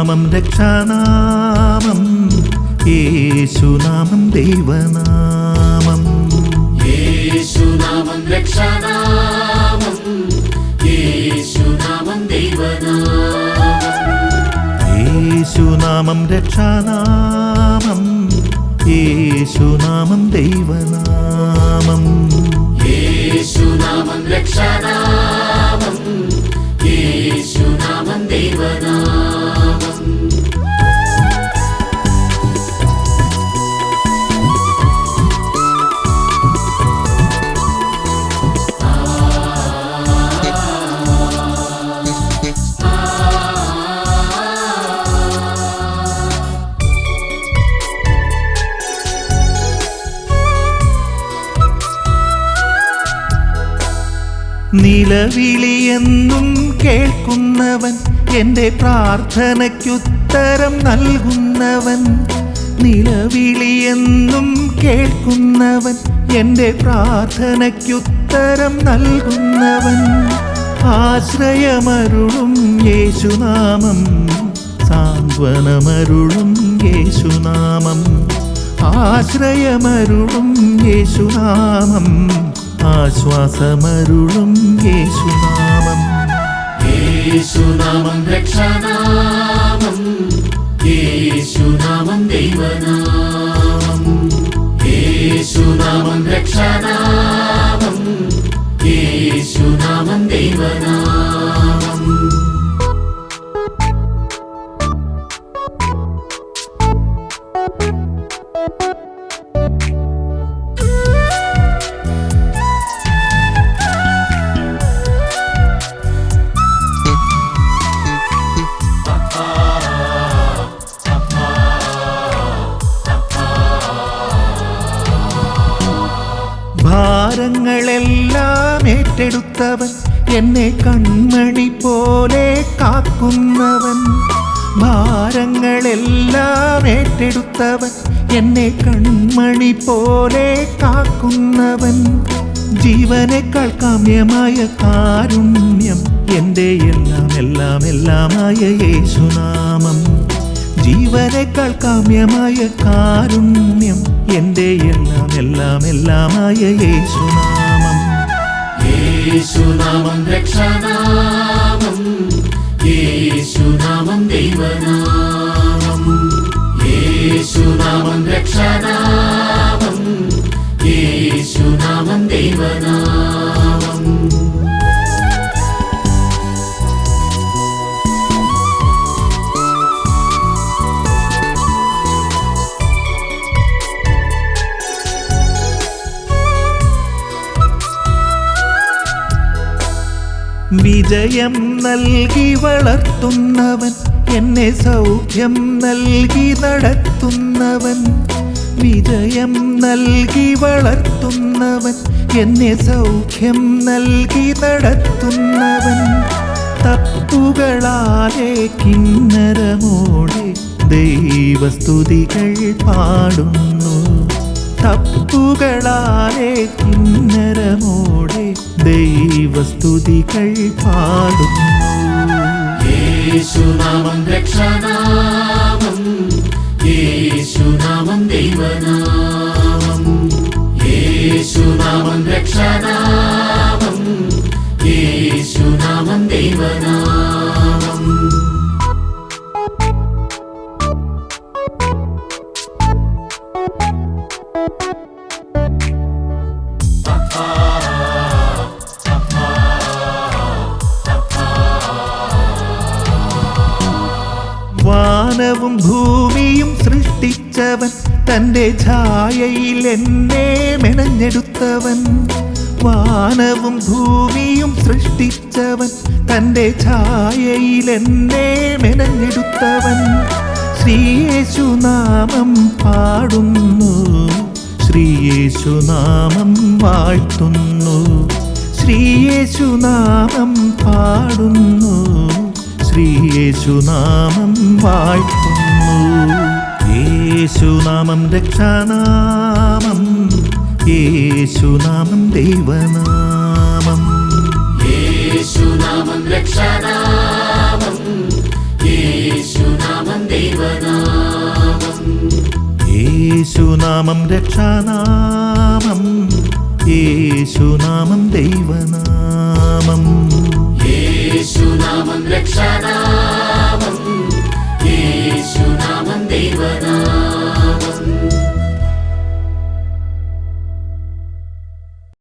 യേശുനാമം രക്ഷാനാമം, യേശുനാമം ദൈവനാമം. യേശുനാമം രക്ഷാനാമം, യേശുനാമം ദൈവനാമം. യേശുനാമം രക്ഷാനാമം, യേശുനാമം ദൈവനാമം. യേശുനാമം രക്ഷാനാമം, യേശുനാമം ദൈവനാമം. നിലവിളിയെന്നും കേൾക്കുന്നവൻ, എൻ്റെ പ്രാർത്ഥനയ്ക്കുത്തരം നൽകുന്നവൻ. നിലവിളിയെന്നും കേൾക്കുന്നവൻ, എൻ്റെ പ്രാർത്ഥനയ്ക്കുത്തരം നൽകുന്നവൻ. ആശ്രയമരുളും യേശുനാമം, സാന്ത്വനമരുളും യേശുനാമം. ആശ്രയമരുളും യേശുനാമം, ആശ്വാസമരുളും യേശുനാമം. യേശുനാമം രക്ഷാനാമം, യേശുനാമം ദൈവനാമം. യേശുനാമം രക്ഷാനാമം, യേശുനാമം ദൈവനാമം. ഭാരങ്ങളെല്ലാം ഏറ്റെടുത്തവൻ, എന്നെ കൺമണി പോലെ കാക്കുന്നവൻ. ഭാരങ്ങളെല്ലാം ഏറ്റെടുത്തവൻ, എന്നെ കൺമണി പോലെ കാക്കുന്നവൻ. ജീവനേക്കാൾ കാമ്യമായ കാരുണ്യം, എൻ്റെ എല്ലാം എല്ലാം എല്ലാമായ യേശുനാമം. ജീവനേക്കാൾ കാമ്യമായ കാരുണ്യം, എൻ്റെ എല്ലാം എല്ലാം എല്ലാമായ യേശുനാമം. യേശുനാമം രക്ഷാനാമം, യേശുനാമം ദൈവനാമം. യേശുനാമം രക്ഷാനാമം, യേശുനാമം ദൈവനാമം. വിജയം നൽകി വളർത്തുന്നവൻ, എന്നെ സൗഖ്യം നൽകി നടത്തുന്നവൻ. വിജയം നൽകി വളർത്തുന്നവൻ, എന്നെ സൗഖ്യം നൽകി നടത്തുന്നവൻ. തപ്പുകളാലെ കിന്നരമോടെ ദൈവസ്തുതികൾ പാടുന്നു. തപ്പുകളാലെ കിന്നരമോടെ ദൈവസ്തുതികൾ പാടുന്നു. യേശുനാമം രക്ഷാനാമം, യേശുനാമം ദൈവനാമം. യേശുനാമം രക്ഷാനാമം, യേശുനാമം ദൈവനാമം. വാനവും ഭൂമിയും സൃഷ്ടിച്ചവൻ, തൻ്റെ ഛായയിൽ എന്നെ മെനഞ്ഞെടുത്തവൻ. വാനവും ഭൂമിയും സൃഷ്ടിച്ചവൻ, തൻ്റെ ഛായയിൽ എന്നെ മെനഞ്ഞെടുത്തവൻ. ശ്രീയേശുനാമം പാടുന്നു, ശ്രീയേശുനാമം വാഴ്ത്തുന്നു. ശ്രീയേശുനാമം പാടുന്നു, ശ്രീയേശുനാമം വാഴ്ത്തുന്നു. യേശുനാമം രക്ഷാനാമം, യേശുനാമം ദൈവനാമം. യേശുനാമം രക്ഷാനാമം, യേശുനാമം രക്ഷാനാമം യേശുനാമം ദൈവനാമം